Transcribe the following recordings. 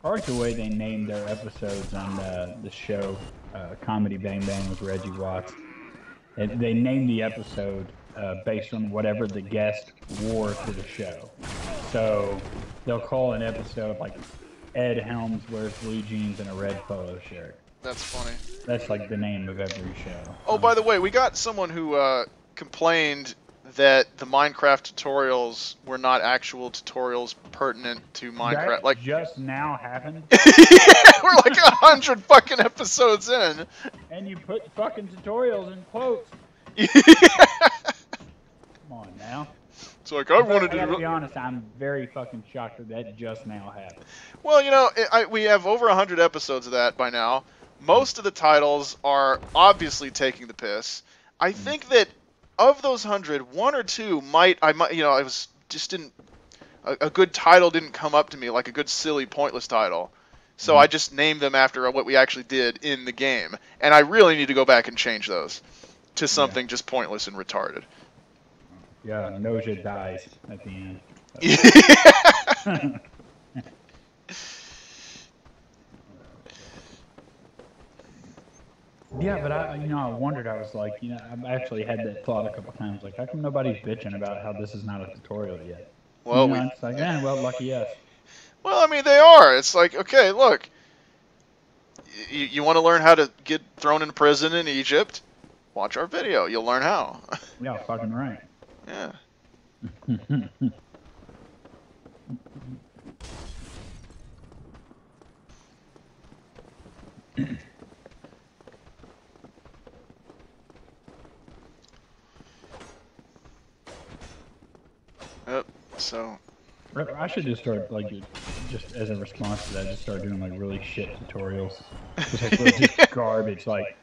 I like the way they named their episodes on the show, Comedy Bang Bang with Reggie Watts. And they named the episode based on whatever the guest wore to the show. So they'll call an episode like Ed Helms wears blue jeans and a red polo shirt. That's funny. That's like the name of every show. Oh, by the way, we got someone who complained that the Minecraft tutorials were not actual tutorials pertinent to Minecraft. That Like, just now happened, we're like 100 fucking episodes in. and you put fucking tutorials in quotes. Come on now. It's like, I wanted I gotta be to... honest, I'm very fucking shocked that just now happened. Well, you know, we have over 100 episodes of that by now. Most of the titles are obviously taking the piss. I think that of those 100, one or two might, you know, I was just didn't, a good title didn't come up to me, like a good silly pointless title. So I just named them after what we actually did in the game. And I really need to go back and change those to something just pointless and retarded. Yeah, Noja dies at the end. Yeah, but I wondered. I was like, I've actually had that thought a couple times. Like, how come nobody's bitching about how this is not a tutorial yet? Well, It's like, well, lucky us. Well, I mean, they are. It's like, okay, look, you want to learn how to get thrown in prison in Egypt? Watch our video. You'll learn how. Yeah, fucking right. Yeah. Yep. So. I should just start just as a response to that, just start doing like really shit tutorials, just garbage, like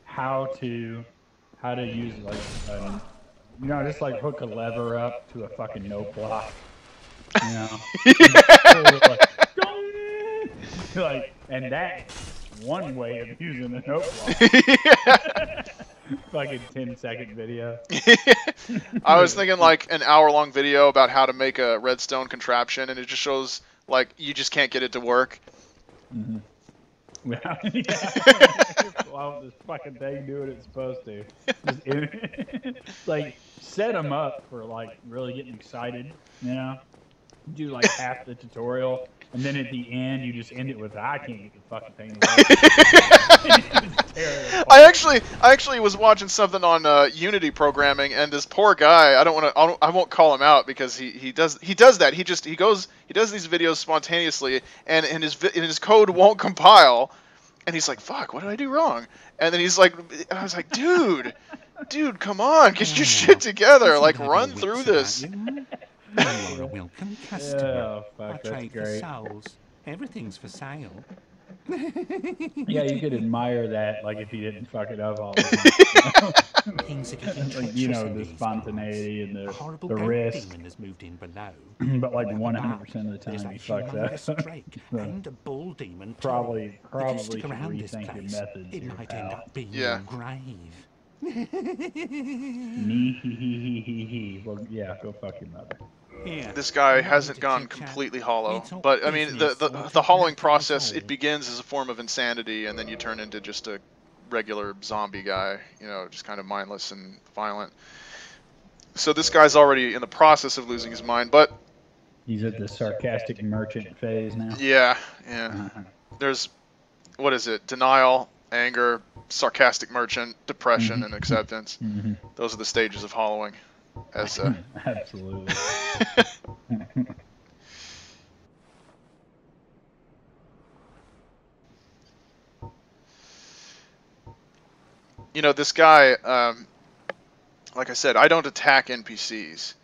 how to use like just like hook a lever up to a fucking note block, like, and that's one way of using a note block. Fucking 10-second video. I was thinking like an hour-long video about how to make a redstone contraption, and it just shows like you just can't get it to work. Mm-hmm. Well, this fucking thing do what it's supposed to. Just, like, set them up for like really getting excited, do like half the tutorial, and then at the end you just end it with, I can't get the fucking thing to work. I actually was watching something on Unity programming, and this poor guy, I won't call him out because he does that. He does these videos spontaneously, and his code won't compile, and he's like, fuck, what did I do wrong? And then he's like, I was like, dude, come on, get your shit together, like run through this. You're a welcome customer. Oh, fuck, I that's trade for great. souls. Everything's for sale. Yeah, you could admire that, like, if you didn't fuck it up all the time. Things are getting Like, treacherous in the these spontaneity and A horrible the goat risk. demon has moved in below. But like Above 100% of the there's time, that you fucked humongous up. drake So, and a bull demon. too. probably If you stick should around this rethink your place, methods it here, might end pal. up being Yeah. your grave. Well, yeah, go fuck your mother. Here, This guy you hasn't want gone to chit-chat? completely hollow, We talk but I mean business, the like the a hollowing black process, hole. it begins as a form of insanity, and then you turn into just a regular zombie guy, just kind of mindless and violent. So this guy's already in the process of losing his mind, but He's at the sarcastic merchant phase now. yeah. There's, what is it? Denial, anger, sarcastic merchant, depression, and acceptance. Mhm. Those are the stages of hollowing. As Absolutely. this guy, like I said, I don't attack NPCs,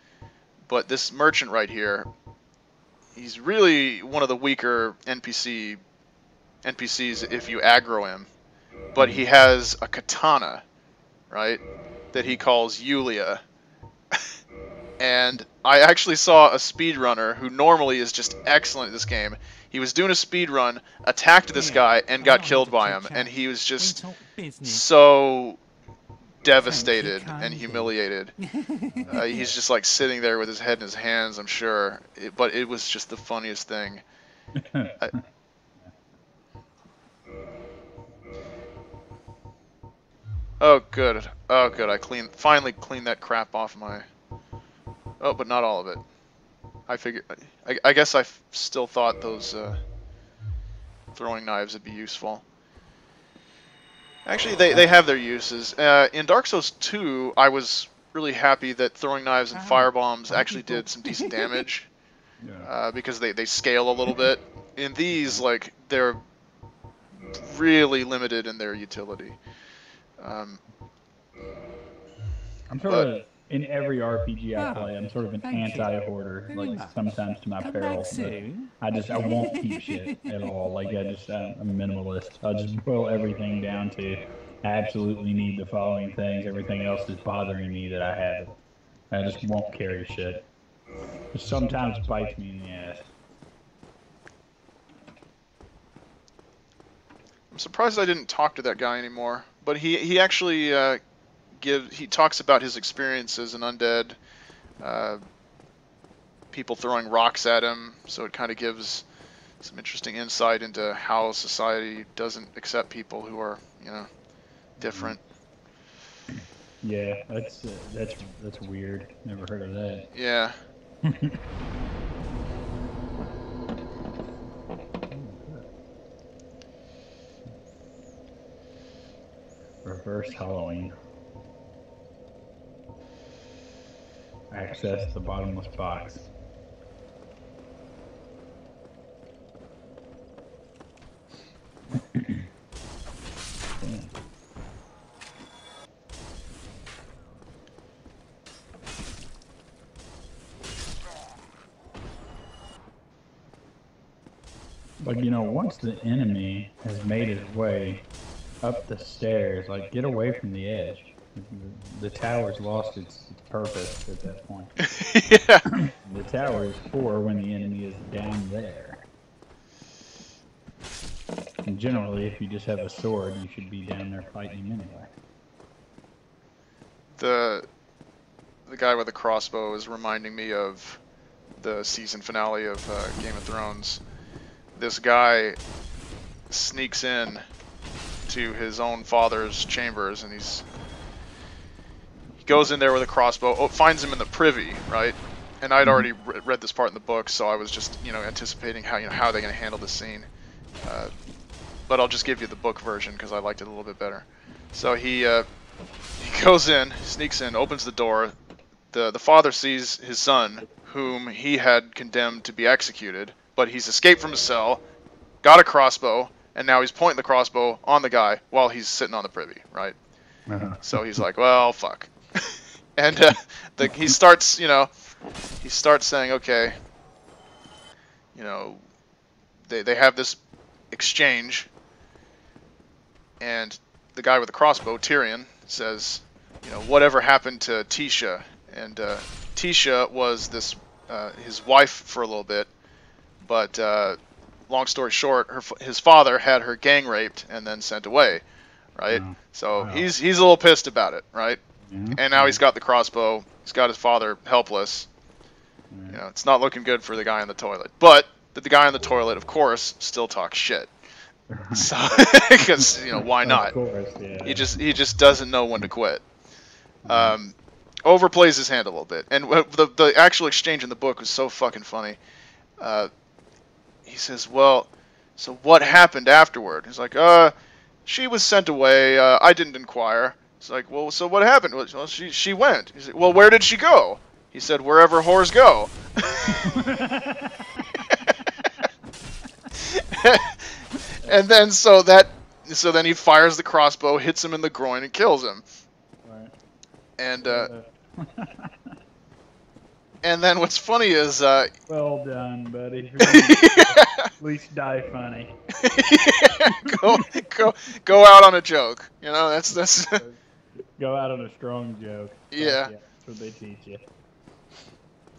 but this merchant right here, he's really one of the weaker NPCs if you aggro him. But he has a katana, right, that he calls Yulia. And I actually saw a speedrunner who normally is just excellent at this game. He was doing a speedrun, attacked this guy, and got killed by him. And he was just so devastated and humiliated. He's just like sitting there with his head in his hands, I'm sure. But it was just the funniest thing. Oh, good. Oh, good. I finally cleaned that crap off my... Oh, but not all of it. I figured... I guess I still thought those throwing knives would be useful. Actually, they have their uses. In Dark Souls 2, I was really happy that throwing knives and firebombs actually did some decent damage. Yeah. Because they scale a little bit. In these, like, they're really limited in their utility. I'm sort But- of in every RPG I play. I'm sort of an Thank you. anti-hoarder, Very like much. sometimes to my Come peril. back But soon. I won't keep shit at all. Like I'm a minimalist. I'll just boil everything down to I absolutely need the following things. Everything else is bothering me that I have it. I just won't carry shit. It sometimes bites me in the ass. I'm surprised I didn't talk to that guy anymore. But he actually he talks about his experience as an undead. People throwing rocks at him, so it kind of gives some interesting insight into how society doesn't accept people who are, you know, different. Yeah, that's weird. Never heard of that. Yeah. Reverse Halloween. Access the bottomless box. But you know, once the enemy has made his way up the stairs, like get away from the edge. The tower's lost its purpose at that point. Yeah. The tower is for when the enemy is down there. And generally, if you just have a sword, you should be down there fighting him anyway. The guy with the crossbow is reminding me of the season finale of Game of Thrones. This guy sneaks in to his own father's chambers, and he goes in there with a crossbow. Finds him in the privy, right? And I'd already read this part in the book, so I was just, you know, anticipating how they're going to handle this scene. But I'll just give you the book version because I liked it a little bit better. So he goes in, sneaks in, opens the door. The father sees his son, whom he had condemned to be executed, but he's escaped from his cell, got a crossbow, and now he's pointing the crossbow on the guy while he's sitting on the privy, right? So he's like, well, fuck. And he starts saying, okay, you know, they have this exchange, and the guy with the crossbow, Tyrion, says, you know, whatever happened to Tisha? And Tisha was his wife for a little bit, but long story short, his father had her gang raped and then sent away, right? Wow. So Wow. he's a little pissed about it, right? Yeah. And now he's got the crossbow. He's got his father helpless. Yeah. You know, it's not looking good for the guy in the toilet. But the guy in the toilet, of course, still talks shit. So, because you know, why not? Of course, yeah. He just doesn't know when to quit. Overplays his hand a little bit, and the actual exchange in the book was so fucking funny. He says, "Well, so what happened afterward?" He's like, she was sent away. I didn't inquire." It's like, "Well, so what happened?" Well, she went. He's like, "Well, where did she go?" He said, "Wherever whores go." And then so then he fires the crossbow, hits him in the groin, and kills him. Right. And and then what's funny is Well done, buddy. At least die funny. go out on a joke. You know, that's Go out on a strong joke. Yeah. That's what they teach you.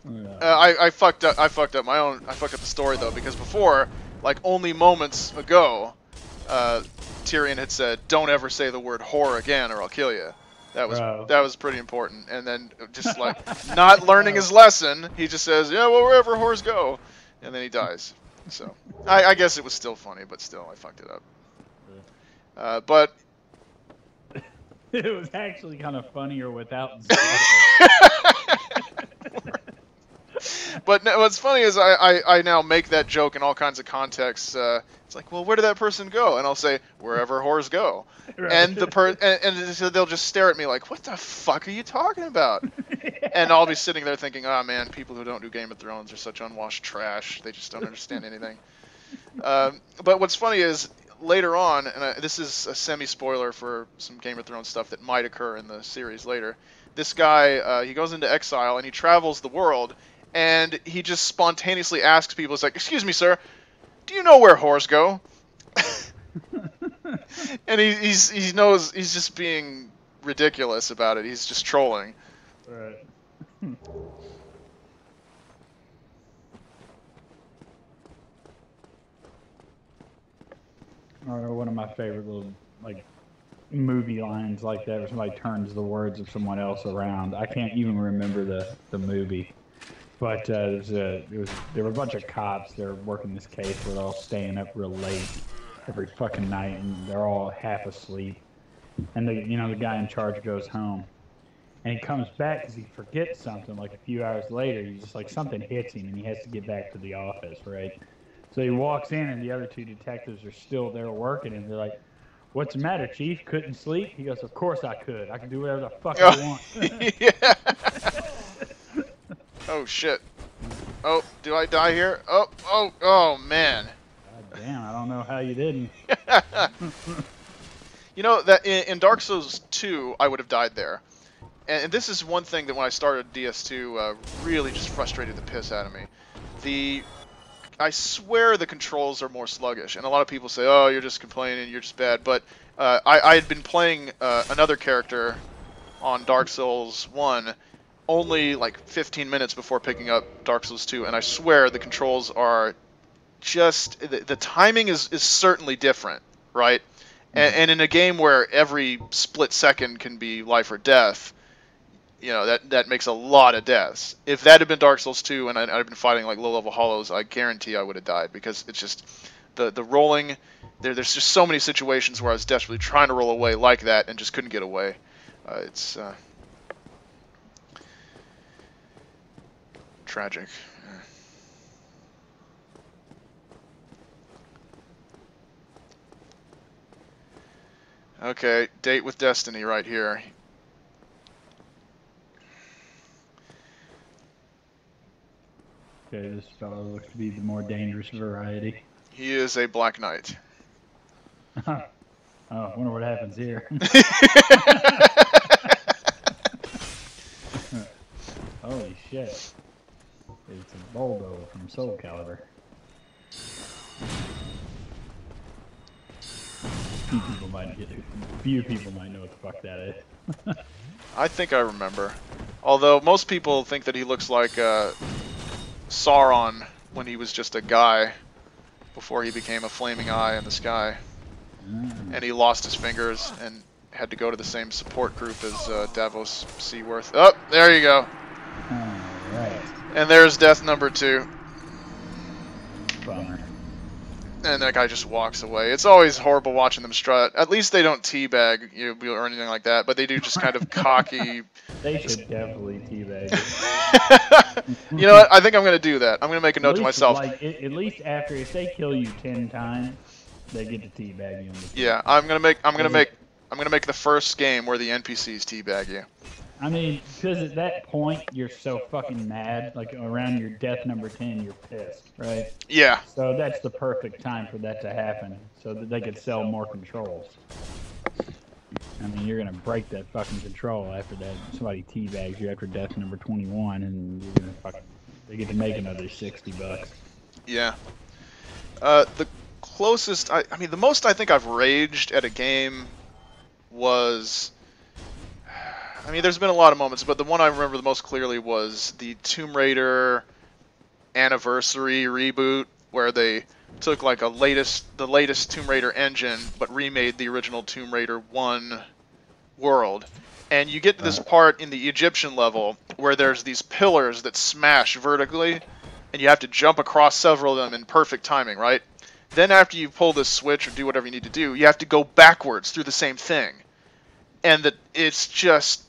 Yeah. I fucked up the story though, because before, like only moments ago, Tyrion had said, "Don't ever say the word whore again, or I'll kill you." That was pretty important. And then just like not learning his lesson, he just says, "Yeah, well, wherever whores go," and then he dies. So I guess it was still funny, but still I fucked it up. But It was actually kind of funnier without Zoro. But no, what's funny is I now make that joke in all kinds of contexts. It's like, well, where did that person go? And I'll say, wherever whores go. Right. And and so they'll just stare at me like, what the fuck are you talking about? And I'll be sitting there thinking, oh man, people who don't do Game of Thrones are such unwashed trash. They just don't understand anything. But what's funny is later on, and this is a semi-spoiler for some Game of Thrones stuff that might occur in the series later. This guy, he goes into exile and he travels the world, and he just spontaneously asks people, it's like, excuse me, sir, do you know where whores go? And he knows he's just being ridiculous about it. He's just trolling. Right. Or one of my favorite little like movie lines like that, where somebody turns the words of someone else around. I can't even remember the movie, but there were a bunch of cops. They're working this case where they're all staying up real late every fucking night, and they're all half asleep. And the guy in charge goes home, and he comes back because he forgets something. Like a few hours later, he's just like something hits him, and he has to get back to the office, right? So he walks in, and the other two detectives are still there working, and they're like, "What's the matter, Chief? Couldn't sleep?" He goes, "Of course I could. I can do whatever the fuck I want." Yeah. Oh shit. Oh, do I die here? Oh man. God damn, I don't know how you didn't. You know that in Dark Souls 2, I would have died there. And this is one thing that when I started DS2 really just frustrated the piss out of me. I swear the controls are more sluggish, and a lot of people say, "Oh, you're just complaining, you're just bad." But I had been playing another character on Dark Souls 1 only like 15 minutes before picking up Dark Souls 2, and I swear the controls are just the timing is certainly different, right? And in a game where every split second can be life or death, you know, that makes a lot of deaths. If that had been Dark Souls 2 and I'd been fighting like low-level hollows, I guarantee I would have died, because it's just the rolling. There's just so many situations where I was desperately trying to roll away like that and just couldn't get away. It's tragic. Okay, date with Destiny right here. Okay, this fellow looks to be the more dangerous variety. He is a Black Knight. Oh, I wonder what happens here. Holy shit. It's a Boldo from Soul Calibur. Few people might know what the fuck that is. I think I remember. Although most people think that he looks like Sauron when he was just a guy before he became a flaming eye in the sky. And he lost his fingers and had to go to the same support group as Davos Seaworth. Oh, there you go. Alright. And there's death number 2. Bummer. And that guy just walks away. It's always horrible watching them strut. At least they don't teabag you or anything like that, but they do just kind of cocky. They should definitely teabag. You know what? I think I'm going to do that. I'm going to make a note to myself. Like, at least after, if they kill you 10 times, they get to teabag you. Yeah, I'm going to make the first game where the NPCs teabag you. I mean, because at that point, you're so fucking mad. Like, around your death number 10, you're pissed, right? Yeah. So that's the perfect time for that to happen, so that they could sell more controls. I mean, you're going to break that fucking control after that. Somebody teabags you after death number 21, and you're going to fucking... They get to make another $60. Yeah. The closest... I mean, the most I think I've raged at a game was... I mean, there's been a lot of moments, but the one I remember the most clearly was the Tomb Raider Anniversary reboot, where they took like the latest Tomb Raider engine, but remade the original Tomb Raider 1 world. And you get to this part in the Egyptian level where there's these pillars that smash vertically, and you have to jump across several of them in perfect timing, right? Then after you pull this switch or do whatever you need to do, you have to go backwards through the same thing. and that it's just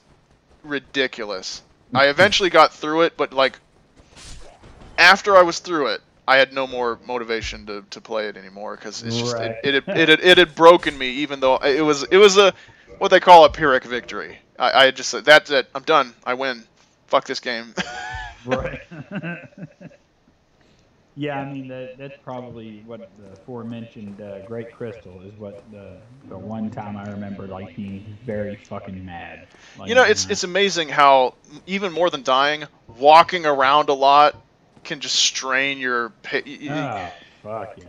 ridiculous. I eventually got through it, but like after I was through it, I had no more motivation to play it anymore because it's just Right. it had broken me. Even though it was a what they call a Pyrrhic victory. I had just said that's it. I'm done. I win. Fuck this game. Right. Yeah, I mean that's probably what the aforementioned Great Crystal is. What the one time I remember like being very fucking mad. Like, You know, it's amazing how even more than dying, walking around a lot can just strain your. Oh fuck yeah.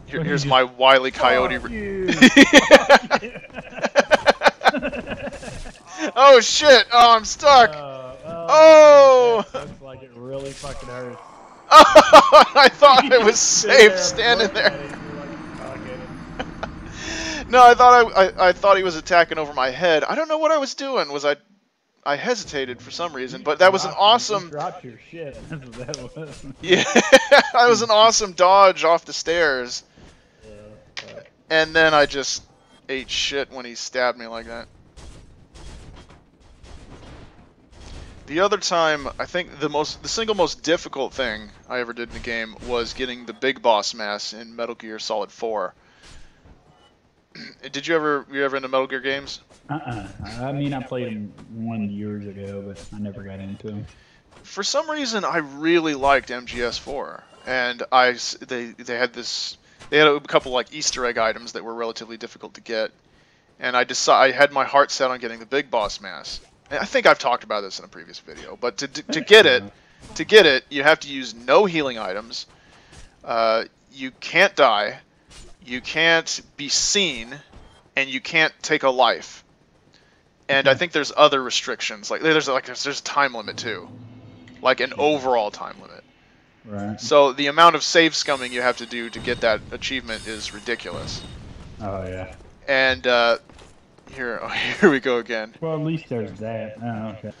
Here's my Wile E. Coyote. Fuck you. Oh shit! Oh, I'm stuck. Oh! Oh! Looks like it really fucking hurts. Oh! I thought I was safe Yeah, standing look there. at it, you're like, fuck it. No, I thought he was attacking over my head. I don't know what I was doing. I hesitated for some reason, but that was an You awesome. dropped your shit. That's what that was. Yeah, that was an awesome dodge off the stairs. Fuck. And then I just ate shit when he stabbed me like that. The other time, I think the single most difficult thing I ever did in the game was getting the big boss mass in Metal Gear Solid 4. Did you ever into Metal Gear games? I mean, I played them 1 year ago, but I never got into them. For some reason, I really liked MGS4, and they had a couple like Easter egg items that were relatively difficult to get, and I had my heart set on getting the big boss mass. And I think I've talked about this in a previous video, but to get it, you have to use no healing items. You can't die, you can't be seen, and you can't take a life. And I think there's other restrictions, like there's a time limit too, like an overall time limit. Right. So the amount of save scumming you have to do to get that achievement is ridiculous. Oh yeah. And here we go again. Well, at least there's that. Oh, okay.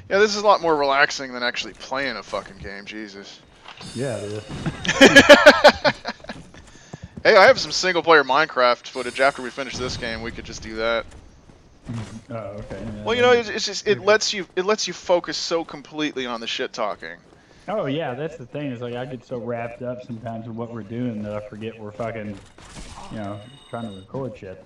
Yeah, this is a lot more relaxing than actually playing a fucking game. Jesus. Yeah, it is. Hey, I have some single-player Minecraft footage. After we finish this game, we could just do that. Oh, okay. Yeah, Well, you know, it's just it lets you focus so completely on the shit talking. Oh yeah, that's the thing. Is like I get so wrapped up sometimes with what we're doing that I forget we're fucking, trying to record shit.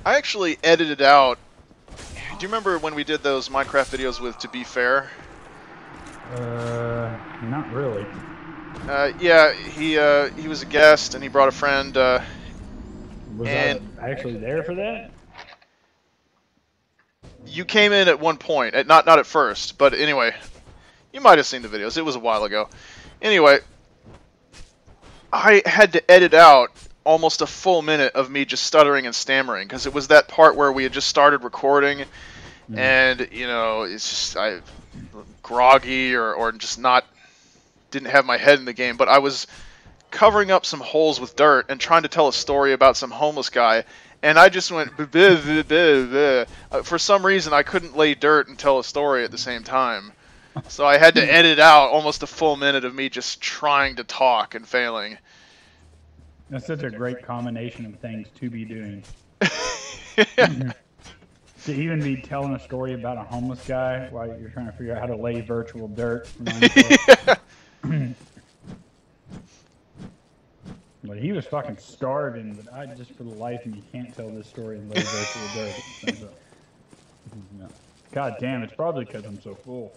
I actually edited out. Do you remember when we did those Minecraft videos with To Be Fair? Not really. Yeah, he was a guest and he brought a friend. Was And- I actually there for that? You came in at one point, not at first, but anyway, you might have seen the videos. It was a while ago. Anyway, I had to edit out almost a full minute of me just stuttering and stammering because it was that part where we had just started recording, and it's just I groggy or just didn't have my head in the game, but I was covering up some holes with dirt and trying to tell a story about some homeless guy. And I just went, "Buh, buh, buh, buh, buh." For some reason, I couldn't lay dirt and tell a story at the same time. So I had to edit out almost a full minute of me just trying to talk and failing. That's such a great combination of things to be doing. To even be telling a story about a homeless guy while you're trying to figure out how to lay virtual dirt. But he was fucking starving, but I just for the life of me can't tell this story and lay virtual dirt. So, God damn, it's probably because I'm so full.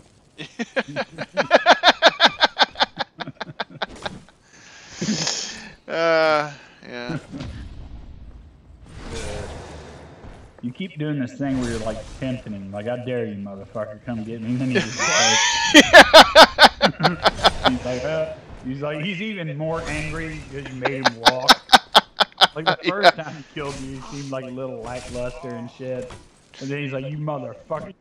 Yeah. You keep doing this thing where you're like tempting him, like I dare you, motherfucker, come get me. And then he just he's even more angry because you made him walk. Like the first time he killed you, he seemed like a little lackluster and shit. And then he's like, "You motherfucker."